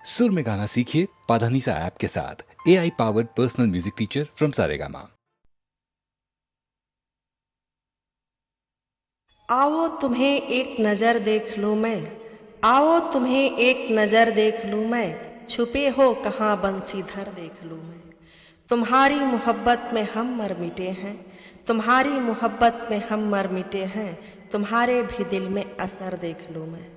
सुर में गाना सीखिए पाधानीसा ऐप के साथ। AI powered personal music teacher from Saregama. आओ तुम्हें एक नज़र देख लूँ मैं, आओ तुम्हें एक नज़र देख लूँ मैं, छुपे हो कहाँ बंसीधर देख लूँ मैं। तुम्हारी मोहब्बत में हम मर मिटे हैं, तुम्हारी मोहब्बत में हम मर मिटे हैं, तुम्हारे भी दिल में असर देख लूँ मैं।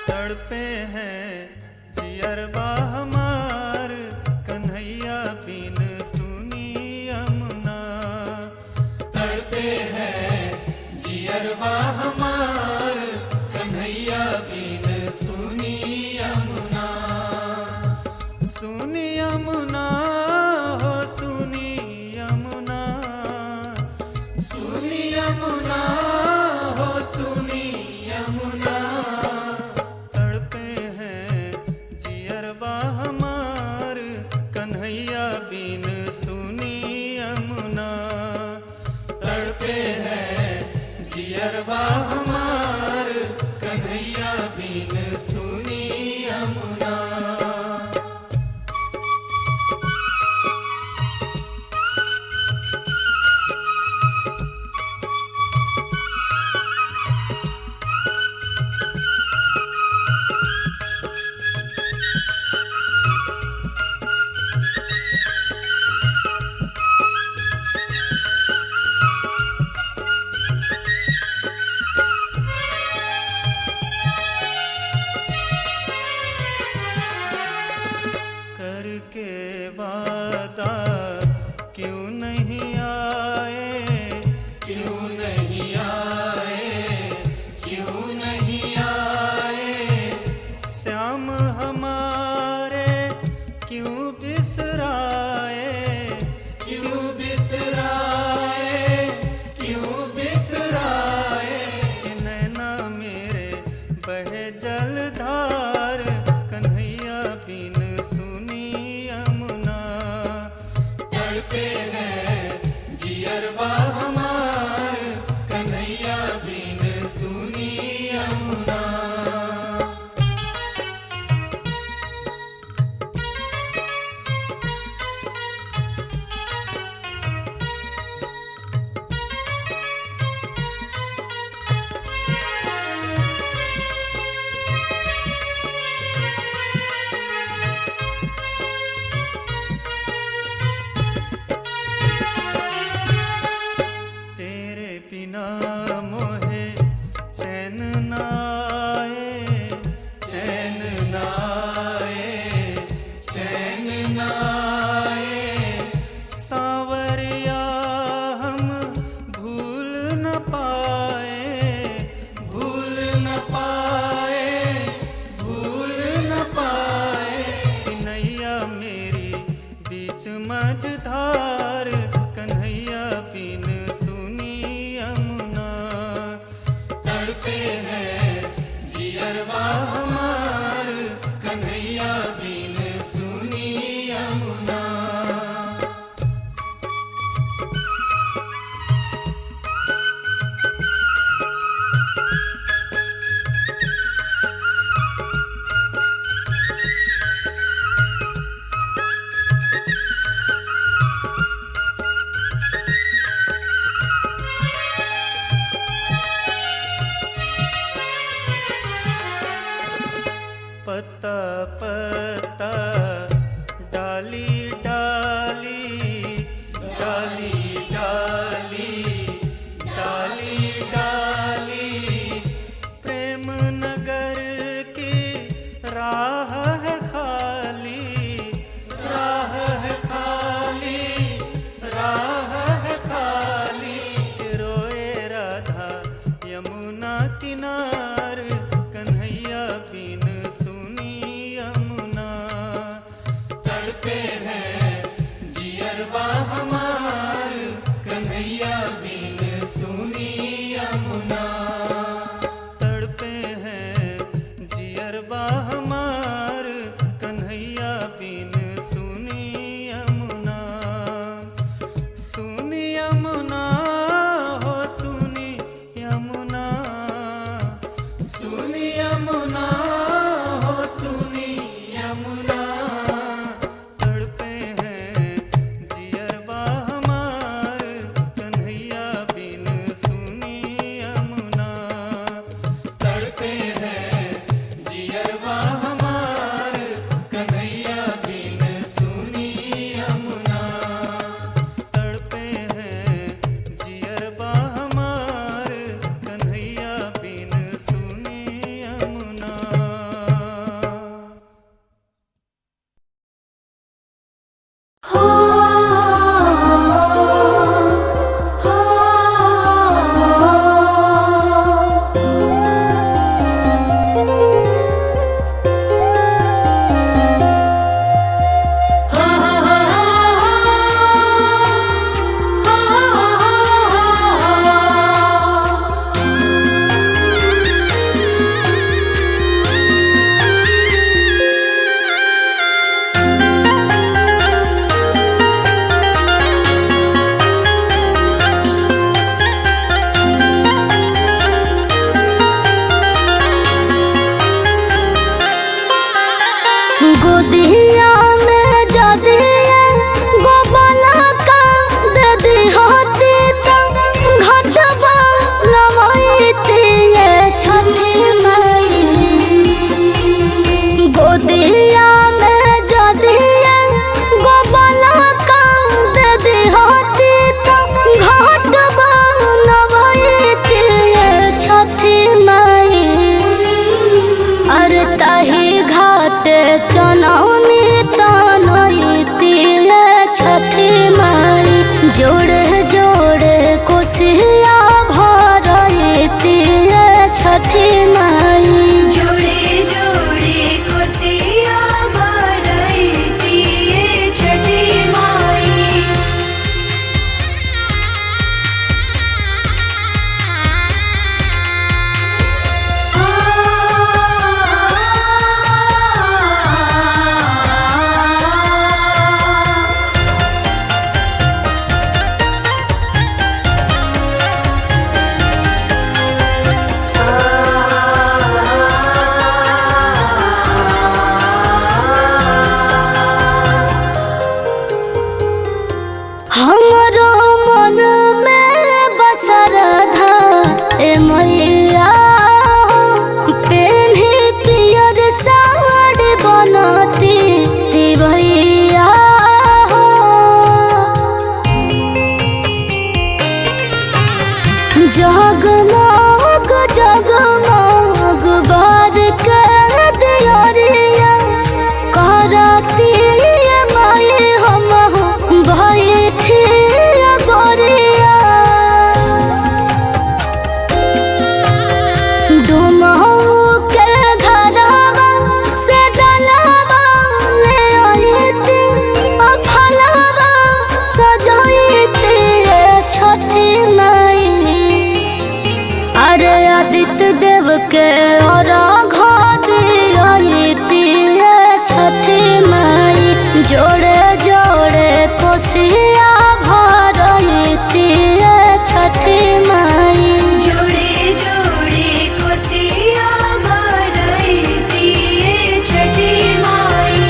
तड़पे हैं जियरबा हमार, कन्हैया बिन सुनी यमुना। तड़पे हैं जियरबा हमार, कन्हैया बिन सुनी यमुना। सुनी यमुना हो सुनी यमुना, सुनी यमुना हो सुनी यमुना। तड़पे हैं जियरबा हमार, कन्हैया बिन सुनी यमुना। तड़पे हैं जियरबा हमार, कन्हैया बिन सुनी यमुना। करके वादा क्यों नहीं आए, क्यों नहीं आए, क्यों नहीं आए। श्याम हमारे क्यों बिसराए, क्यों बिसराए, क्यों बिसराए। कि नैना मेरे बहे जलधार, कन्हैया बिन सुनी यमुना। तड़पे हैं जियरबा हमार, कन्हैया बिन सुनी यमुना। तेरे बिना मोहे चैन न आए, चैन न आए, चैन न आए। सांवरिया हम भूल न पाए, भूल न पाए, भूल न पाए। कि नैया मेरी बीच मझधार, कन्हैया बिन सुनी यमुना। तड़पे हैं जियरबा हमार, कन्हैया बिन सुनी यमुना। बिन सुनी यमुना। तड़पे हैं जियरबा हमार कन्हैया बिन सुनी यमुना। सुनी यमुना हो सुनी यमुना, सुनी यमुना हो सुनी यमुना। तड़पे हैं जियरबा हमार कन्हैया बिन सुनी यमुना। तड़पे हैं जियरबा हमार कन्हैया बिन सुनी यमुना। तड़पे हैं जियरबा हमार कन्हैया बिन सुनी यमुना। गोदिया में जदिए गोबला का दे दी होती तो घटबा लवाईती ये छठी माई। गोदिया में जदिए गोबला का दे दी होती तो घटबा लवाईती ये छठी माई। अरे ताही घाट चनौनी तनईती छठी माई। जोड़े जोड़े कोसिया भरईती छठी माई। जोड़े जोड़े कोसिया भरईती छठी माई। हमरो मन में बसर धा ए मैया। पेन्ही पियर साड़ी बनती भैया। जगमग जगमग बार के दियरिया करती माई हम बैठी गोरिया। डुमऊ के घरवा से डलवा ले आईती फलवा सजाईती छठी माई। अरे आदित्य देव के और घाती छठी माई। जोड़े जोड़े कोसिया भरईती छठी माई। जोड़े जोड़े कोसिया भरईती छठी माई।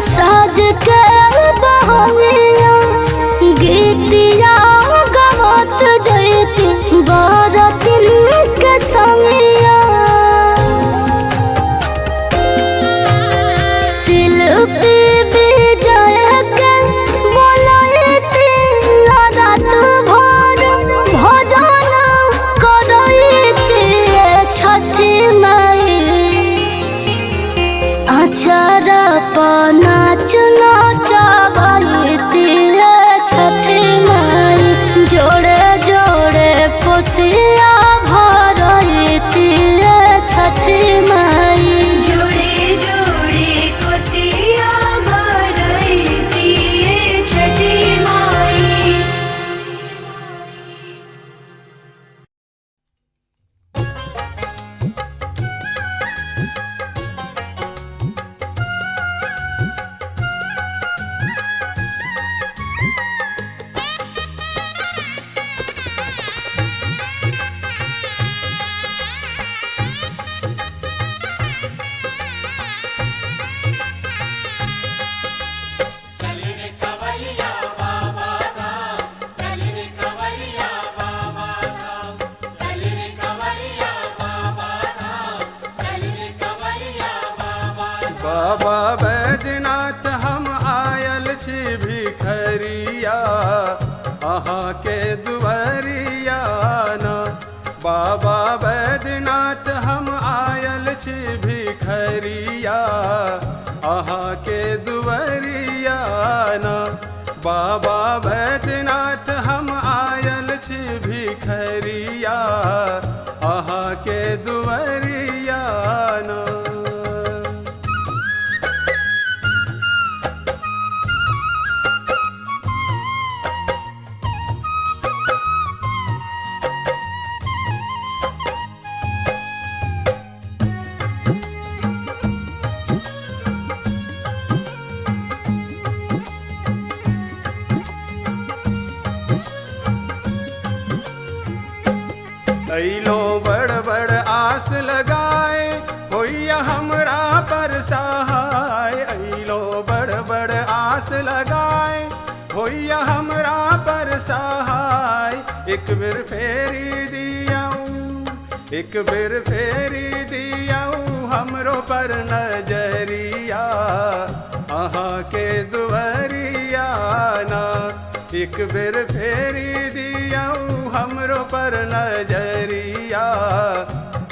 साज के बहू भिखरिया अहाँ के दुवरिया ना। बाबा बैद्यनाथ हम आयल छी भिखरिया अहाँ के दुवरिया ना। बाबा बैद्यनाथ हम आयल छी भिखरिया अहाँ के दुवरिया ना। अइलो बड़ बड़ आस लगाए होइया हमरा पर सहाय। अइलो बड़ बड़ आस लगाए होइया हमरा पर सहाय। एक बेर फेरी दियाऊं एक बेर फेरी दियाऊं हमरो पर नजरिया अहाँ के दुवरिया ना। एक बेर फेरी दियाऊं हमरो पर नजरिया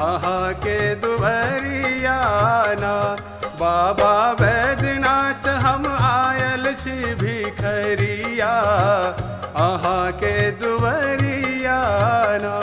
अहाँ के दुवरिया ना। बाबा बैद्यनाथ हम आयल छी भिखरिया अहाँ के दुवरिया ना।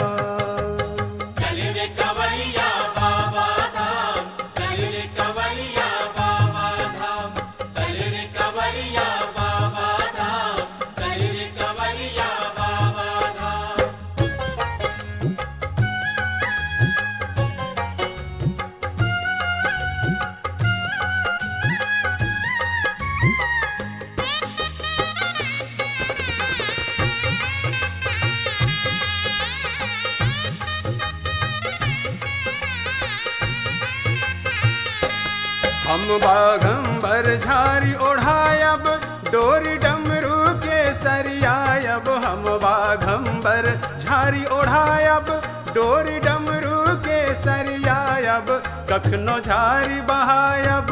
हम बाघंबर झारी ओढ़ायब डोरी डमरू के सरियायब। हम बाघंबर झारी ओढ़ायब डोरी डमरू के सरियायब। कखनो झारी बहायब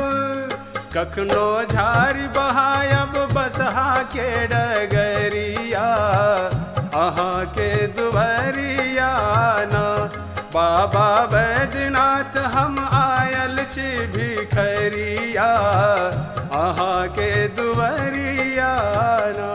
कखनो झारी बहायब बसहा के डगरिया अहाँ के दुवरिया ना। बाबा बैद्यनाथ हम आयल छी भिखरिया अहाँ के दुवरिया ना।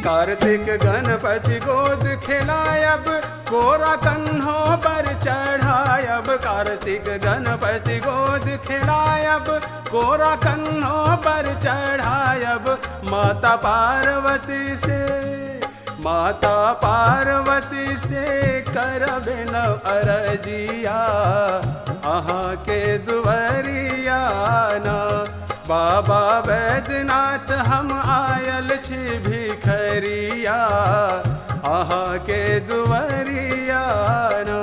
कार्तिक गणपति गोद खिलायब कोरा कन्हों पर चढ़ायब। कार्तिक गणपति गोद खिलायब कोरा कन्हों पर चढ़ायब। माता पार्वती से करबे न अरजिया अहाँ के दुवरिया ना। बाबा बैद्यनाथ हम आयल छी भिखरिया अहाँ के दुवरिया ना।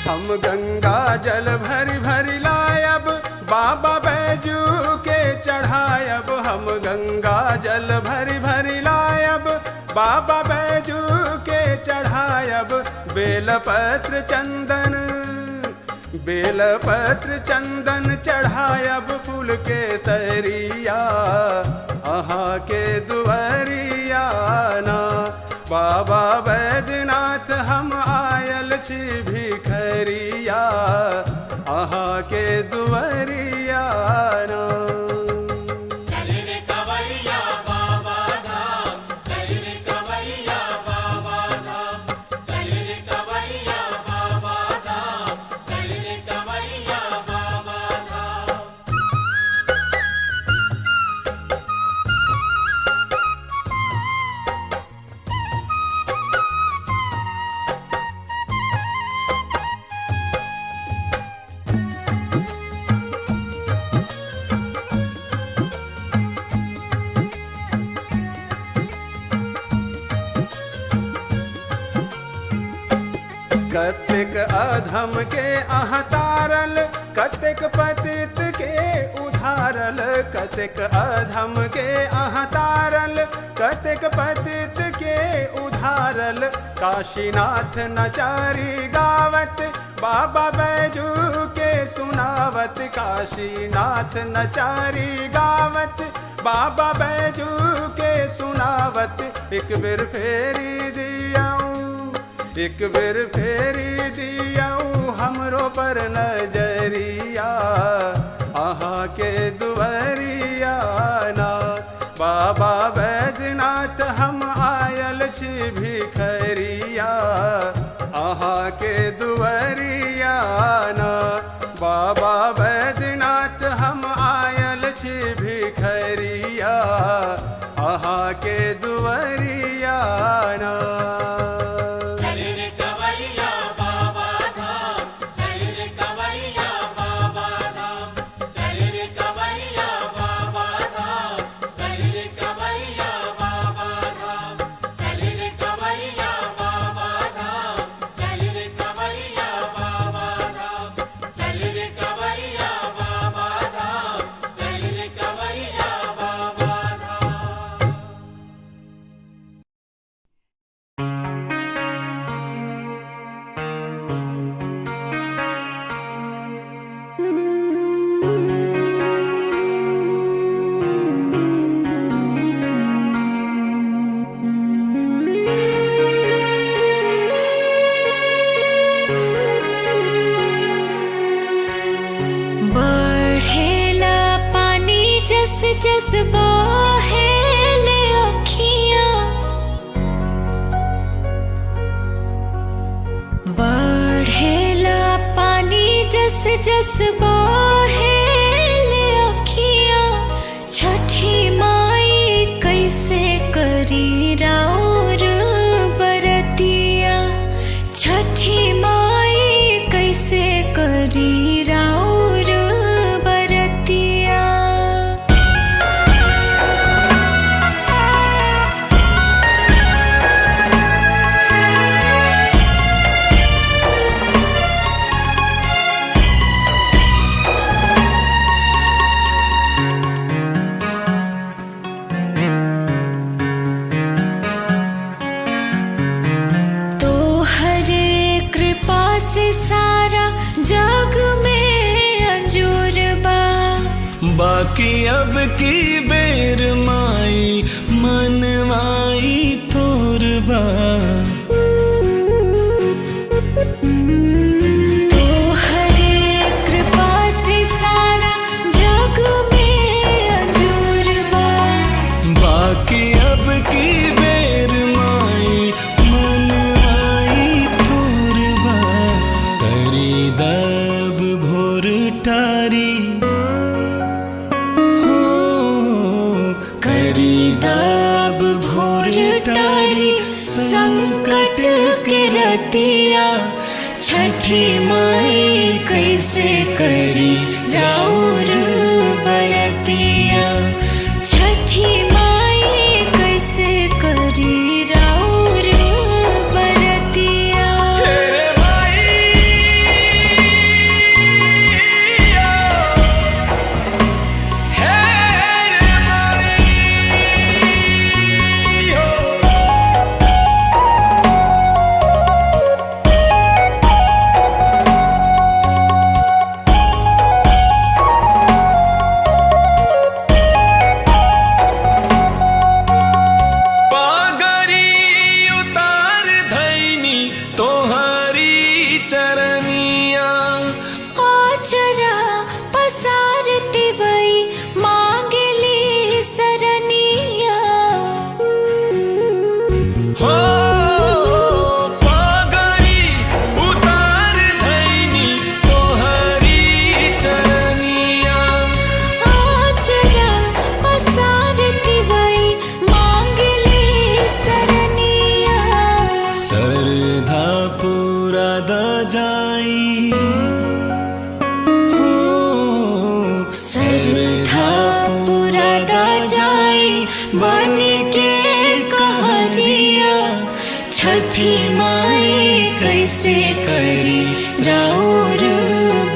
हम गंगा जल भरी भरी लायब बाबा बैजू के चढ़ायब। हम गंगा जल भरी भरी लायब बाबा बैजू के चढ़ायब। बेलपत्र चंदन चढ़ायब फूल के सरिया अहाँ के दुवरिया ना। बाबा बैद्यनाथ हम आयल छी भिखरिया, अहाँ के दुवरिया ना। कतेक अधम के अहाँ तारल, कतेक पतित के उधारल। कतेक अधम के अहाँ तारल, कतेक पतित के उधारल। काशीनाथ नचारी गावत, बाबा बैजू के सुनावत। काशीनाथ नचारी गावत, बाबा बैजू के सुनावत। एक बेर फेरी दियाऊं, एक बेर फेरी दियाऊं हमरो पर नजरिया, अहाँ के दुवरिया ना। बाबा बैद्यनाथ हम आयल छी भिखरिया, अहाँ के दुवरिया ना। बाबा बैद्यनाथ हम आयल छी भिखरिया, अहाँ के दुवरिया ना। जस बहेले अखियाँ, बढ़ेला पानी जस जस बहेले अखियाँ। छठी माई कैसे करी राउर बरतिया, छठी माई कैसे करी राउर बरतिया। सारा जग में अंजूर बा, बाकी अब की बेर माई मनवाई तोर बा। तो हरे कृपा से सारा जग में अंजूर बा, बाकी अब की बेर माई मनवाई तोर बा। करी दब भोर टारी, हो करी दब भोर टारी। संकट के रतिया छठी माई कैसे करी राउर बरतिया, छठी माई कैसे करी राउर बरतिया। हो पागई उतार धैनी तोहरी चरनिया। आचरा पसार दिवई मांगले सरनिया। सरधा पूरा द जाई हो सरधा पूरा द जाई बन के कहरिया। छठी माई कैसे करी राउर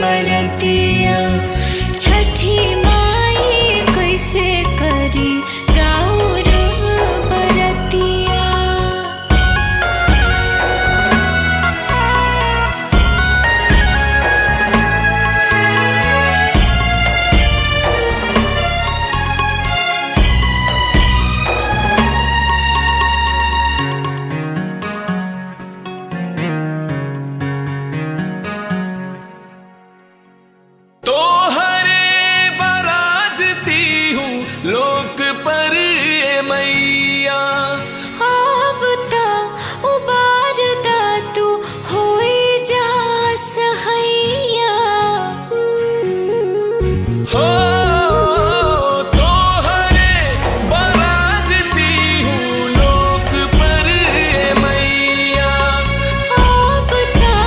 बरतिया। छठी माई कैसे करी राउर बरतिया। तोहरे बराजती हूँ लोक पर ये मैया। अब ता उबार दा तू होई जा सहैया। हो तोहरे बराजती हूँ लोक पर ये मैया। अब ता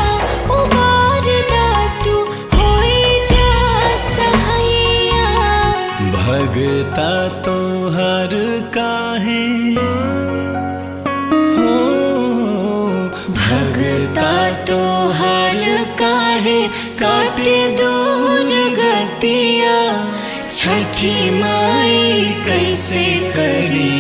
उबार दा तू होई जा सहैया। भगता तो हर काहे हो भगता तो हर काहे काटे दूर गतिया। छठी माई कैसे करी